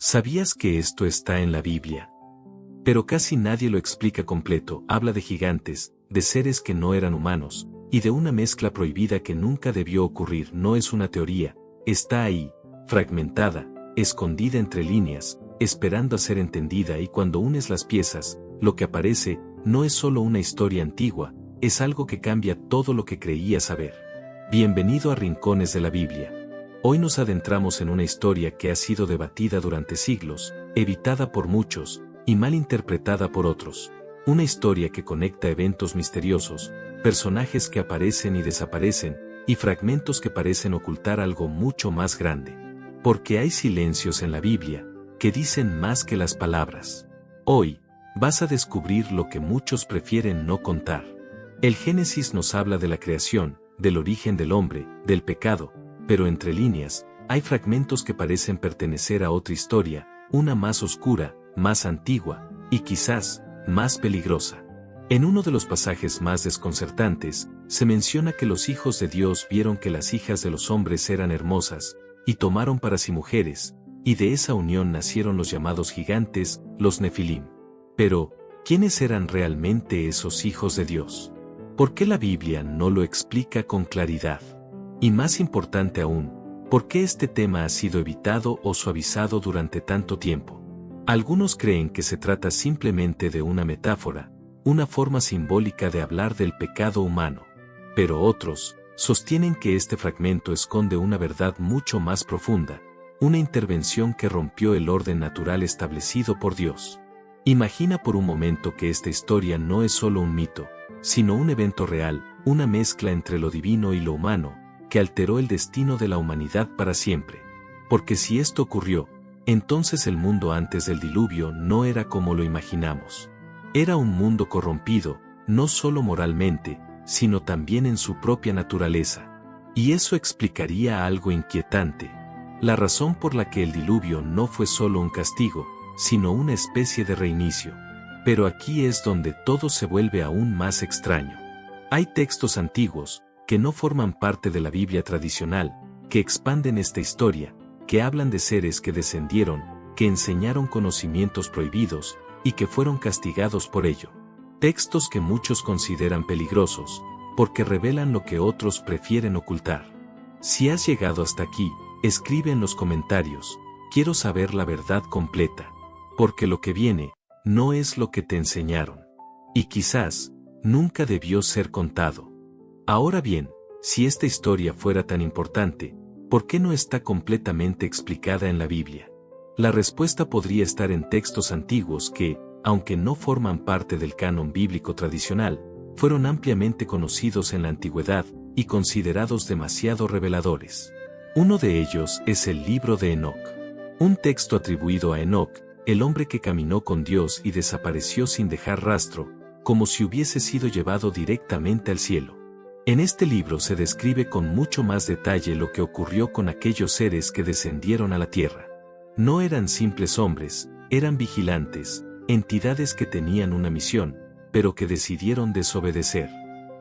¿Sabías que esto está en la Biblia? Pero casi nadie lo explica completo. Habla de gigantes, de seres que no eran humanos, y de una mezcla prohibida que nunca debió ocurrir. No es una teoría, está ahí, fragmentada, escondida entre líneas, esperando a ser entendida, y cuando unes las piezas, lo que aparece, no es solo una historia antigua, es algo que cambia todo lo que creías saber. Bienvenido a Rincones de la Biblia. Hoy nos adentramos en una historia que ha sido debatida durante siglos, evitada por muchos, y mal interpretada por otros. Una historia que conecta eventos misteriosos, personajes que aparecen y desaparecen, y fragmentos que parecen ocultar algo mucho más grande. Porque hay silencios en la Biblia, que dicen más que las palabras. Hoy, vas a descubrir lo que muchos prefieren no contar. El Génesis nos habla de la creación, del origen del hombre, del pecado, pero entre líneas, hay fragmentos que parecen pertenecer a otra historia, una más oscura, más antigua, y quizás, más peligrosa. En uno de los pasajes más desconcertantes, se menciona que los hijos de Dios vieron que las hijas de los hombres eran hermosas, y tomaron para sí mujeres, y de esa unión nacieron los llamados gigantes, los Nefilim. Pero, ¿quiénes eran realmente esos hijos de Dios? ¿Por qué la Biblia no lo explica con claridad? Y más importante aún, ¿por qué este tema ha sido evitado o suavizado durante tanto tiempo? Algunos creen que se trata simplemente de una metáfora, una forma simbólica de hablar del pecado humano. Pero otros, sostienen que este fragmento esconde una verdad mucho más profunda, una intervención que rompió el orden natural establecido por Dios. Imagina por un momento que esta historia no es solo un mito, sino un evento real, una mezcla entre lo divino y lo humano, que alteró el destino de la humanidad para siempre. Porque si esto ocurrió, entonces el mundo antes del diluvio no era como lo imaginamos. Era un mundo corrompido, no solo moralmente, sino también en su propia naturaleza. Y eso explicaría algo inquietante. La razón por la que el diluvio no fue solo un castigo, sino una especie de reinicio. Pero aquí es donde todo se vuelve aún más extraño. Hay textos antiguos, que no forman parte de la Biblia tradicional, que expanden esta historia, que hablan de seres que descendieron, que enseñaron conocimientos prohibidos, y que fueron castigados por ello. Textos que muchos consideran peligrosos, porque revelan lo que otros prefieren ocultar. Si has llegado hasta aquí, escribe en los comentarios, quiero saber la verdad completa, porque lo que viene, no es lo que te enseñaron. Y quizás, nunca debió ser contado. Ahora bien, si esta historia fuera tan importante, ¿por qué no está completamente explicada en la Biblia? La respuesta podría estar en textos antiguos que, aunque no forman parte del canon bíblico tradicional, fueron ampliamente conocidos en la antigüedad y considerados demasiado reveladores. Uno de ellos es el libro de Enoc. Un texto atribuido a Enoc, el hombre que caminó con Dios y desapareció sin dejar rastro, como si hubiese sido llevado directamente al cielo. En este libro se describe con mucho más detalle lo que ocurrió con aquellos seres que descendieron a la tierra. No eran simples hombres, eran vigilantes, entidades que tenían una misión, pero que decidieron desobedecer.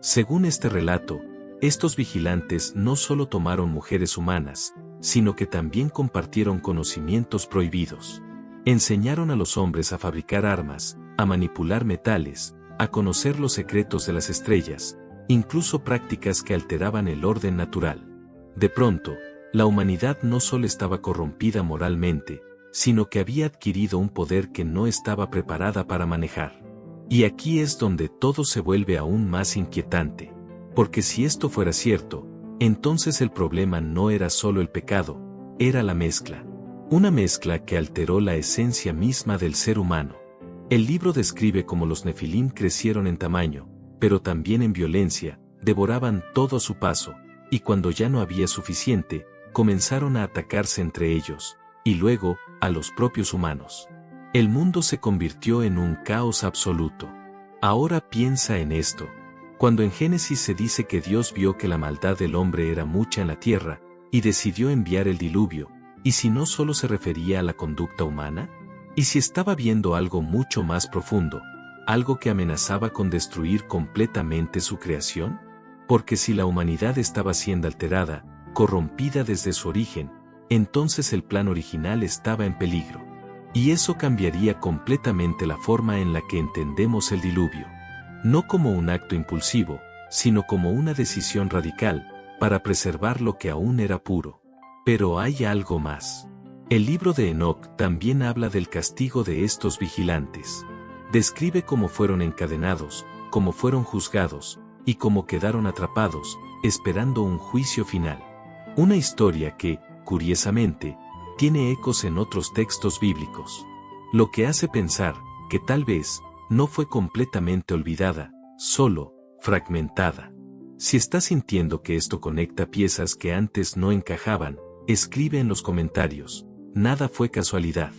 Según este relato, estos vigilantes no solo tomaron mujeres humanas, sino que también compartieron conocimientos prohibidos. Enseñaron a los hombres a fabricar armas, a manipular metales, a conocer los secretos de las estrellas, incluso prácticas que alteraban el orden natural. De pronto, la humanidad no solo estaba corrompida moralmente, sino que había adquirido un poder que no estaba preparada para manejar. Y aquí es donde todo se vuelve aún más inquietante. Porque si esto fuera cierto, entonces el problema no era solo el pecado, era la mezcla. Una mezcla que alteró la esencia misma del ser humano. El libro describe cómo los Nefilim crecieron en tamaño, pero también en violencia, devoraban todo a su paso, y cuando ya no había suficiente, comenzaron a atacarse entre ellos, y luego, a los propios humanos. El mundo se convirtió en un caos absoluto. Ahora piensa en esto. Cuando en Génesis se dice que Dios vio que la maldad del hombre era mucha en la tierra, y decidió enviar el diluvio, ¿y si no solo se refería a la conducta humana? ¿Y si estaba viendo algo mucho más profundo? ¿Algo que amenazaba con destruir completamente su creación? Porque si la humanidad estaba siendo alterada, corrompida desde su origen, entonces el plan original estaba en peligro. Y eso cambiaría completamente la forma en la que entendemos el diluvio. No como un acto impulsivo, sino como una decisión radical, para preservar lo que aún era puro. Pero hay algo más. El libro de Enoc también habla del castigo de estos vigilantes. Describe cómo fueron encadenados, cómo fueron juzgados, y cómo quedaron atrapados, esperando un juicio final. Una historia que, curiosamente, tiene ecos en otros textos bíblicos. Lo que hace pensar que tal vez no fue completamente olvidada, solo fragmentada. Si estás sintiendo que esto conecta piezas que antes no encajaban, escribe en los comentarios. Nada fue casualidad.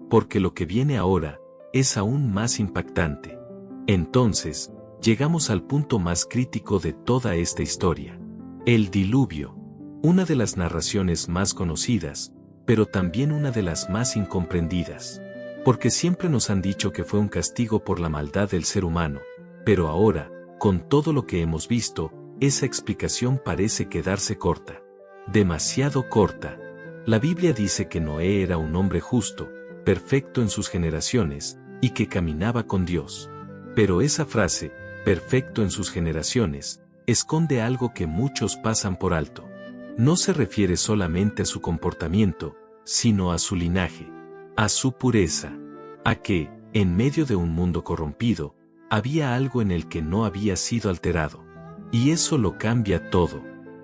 Porque lo que viene ahora es aún más impactante. Entonces, llegamos al punto más crítico de toda esta historia. El diluvio. Una de las narraciones más conocidas, pero también una de las más incomprendidas. Porque siempre nos han dicho que fue un castigo por la maldad del ser humano, pero ahora, con todo lo que hemos visto, esa explicación parece quedarse corta. Demasiado corta. La Biblia dice que Noé era un hombre justo, perfecto en sus generaciones, y que caminaba con Dios. Pero esa frase, perfecto en sus generaciones, esconde algo que muchos pasan por alto. No se refiere solamente a su comportamiento, sino a su linaje, a su pureza, a que, en medio de un mundo corrompido, había algo en el que no había sido alterado. Y eso lo cambia todo.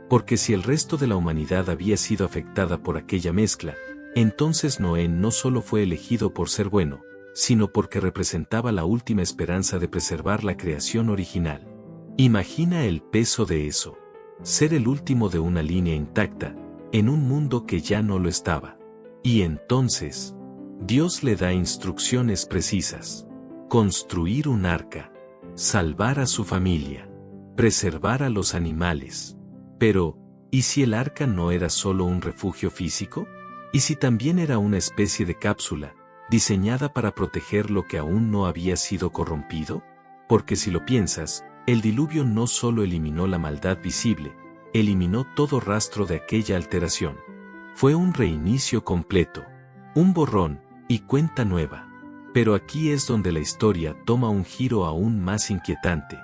Porque si el resto de la humanidad había sido afectada por aquella mezcla, entonces Noé no solo fue elegido por ser bueno, sino porque representaba la última esperanza de preservar la creación original. Imagina el peso de eso. Ser el último de una línea intacta, en un mundo que ya no lo estaba. Y entonces, Dios le da instrucciones precisas. Construir un arca. Salvar a su familia. Preservar a los animales. Pero, ¿y si el arca no era solo un refugio físico? ¿Y si también era una especie de cápsula, diseñada para proteger lo que aún no había sido corrompido? Porque si lo piensas, el diluvio no solo eliminó la maldad visible, eliminó todo rastro de aquella alteración. Fue un reinicio completo, un borrón y cuenta nueva. Pero aquí es donde la historia toma un giro aún más inquietante.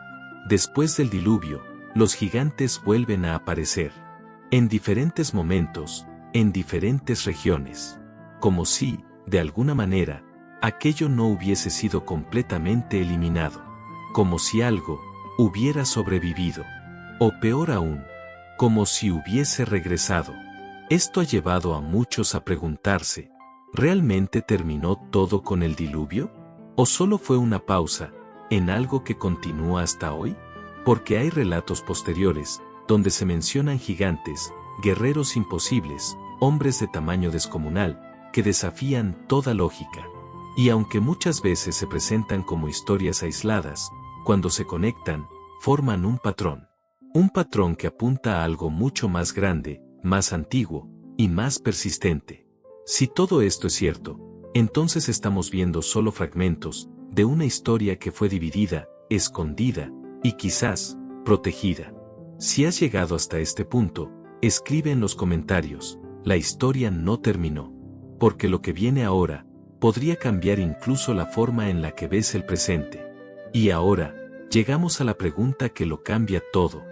Después del diluvio, los gigantes vuelven a aparecer. En diferentes momentos, en diferentes regiones. Como si, de alguna manera, aquello no hubiese sido completamente eliminado. Como si algo hubiera sobrevivido. O peor aún, como si hubiese regresado. Esto ha llevado a muchos a preguntarse, ¿realmente terminó todo con el diluvio? ¿O solo fue una pausa, en algo que continúa hasta hoy? Porque hay relatos posteriores, donde se mencionan gigantes, guerreros imposibles, hombres de tamaño descomunal, que desafían toda lógica. Y aunque muchas veces se presentan como historias aisladas, cuando se conectan, forman un patrón. Un patrón que apunta a algo mucho más grande, más antiguo, y más persistente. Si todo esto es cierto, entonces estamos viendo solo fragmentos de una historia que fue dividida, escondida, y quizás, protegida. Si has llegado hasta este punto, escribe en los comentarios, la historia no terminó. Porque lo que viene ahora, podría cambiar incluso la forma en la que ves el presente. Y ahora, llegamos a la pregunta que lo cambia todo.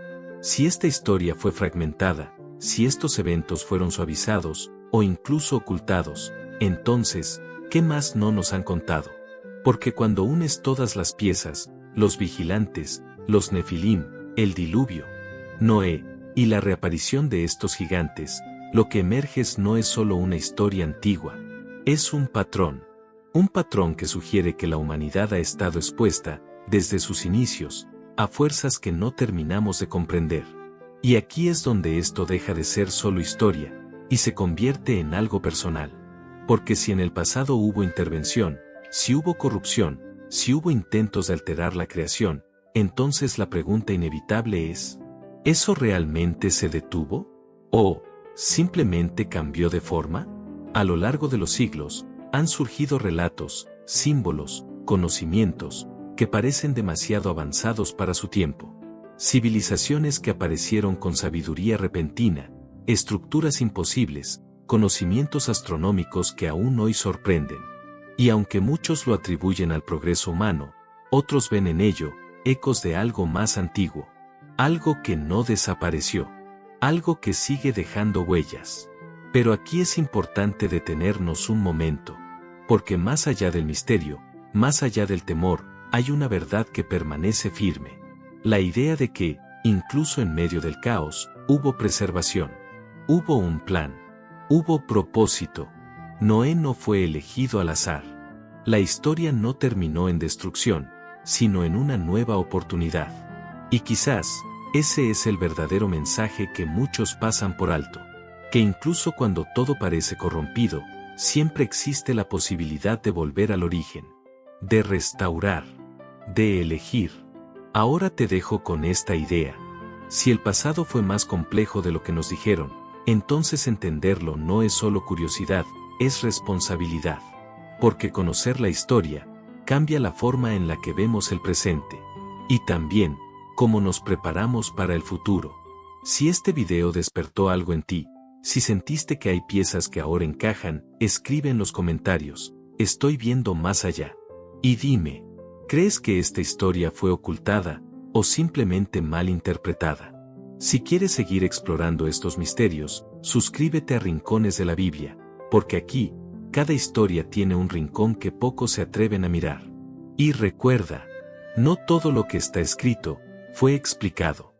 Si esta historia fue fragmentada, si estos eventos fueron suavizados, o incluso ocultados, entonces, ¿qué más no nos han contado? Porque cuando unes todas las piezas, los vigilantes, los nefilim, el diluvio, Noé, y la reaparición de estos gigantes, lo que emerges no es solo una historia antigua, es un patrón que sugiere que la humanidad ha estado expuesta, desde sus inicios, a fuerzas que no terminamos de comprender. Y aquí es donde esto deja de ser solo historia, y se convierte en algo personal. Porque si en el pasado hubo intervención, si hubo corrupción, si hubo intentos de alterar la creación, entonces la pregunta inevitable es, ¿eso realmente se detuvo? ¿O simplemente cambió de forma? A lo largo de los siglos, han surgido relatos, símbolos, conocimientos, que parecen demasiado avanzados para su tiempo. Civilizaciones que aparecieron con sabiduría repentina, estructuras imposibles, conocimientos astronómicos que aún hoy sorprenden. Y aunque muchos lo atribuyen al progreso humano, otros ven en ello ecos de algo más antiguo, algo que no desapareció, algo que sigue dejando huellas. Pero aquí es importante detenernos un momento, porque más allá del misterio, más allá del temor, hay una verdad que permanece firme. La idea de que, incluso en medio del caos, hubo preservación, hubo un plan, hubo propósito. Noé no fue elegido al azar. La historia no terminó en destrucción, sino en una nueva oportunidad. Y quizás, ese es el verdadero mensaje que muchos pasan por alto. Que incluso cuando todo parece corrompido, siempre existe la posibilidad de volver al origen. De restaurar. De elegir. Ahora te dejo con esta idea. Si el pasado fue más complejo de lo que nos dijeron, entonces entenderlo no es solo curiosidad, es responsabilidad. Porque conocer la historia cambia la forma en la que vemos el presente. Y también, cómo nos preparamos para el futuro. Si este video despertó algo en ti, si sentiste que hay piezas que ahora encajan, escribe en los comentarios, estoy viendo más allá. Y dime, ¿crees que esta historia fue ocultada, o simplemente mal interpretada? Si quieres seguir explorando estos misterios, suscríbete a Rincones de la Biblia, porque aquí, cada historia tiene un rincón que pocos se atreven a mirar. Y recuerda, no todo lo que está escrito, fue explicado.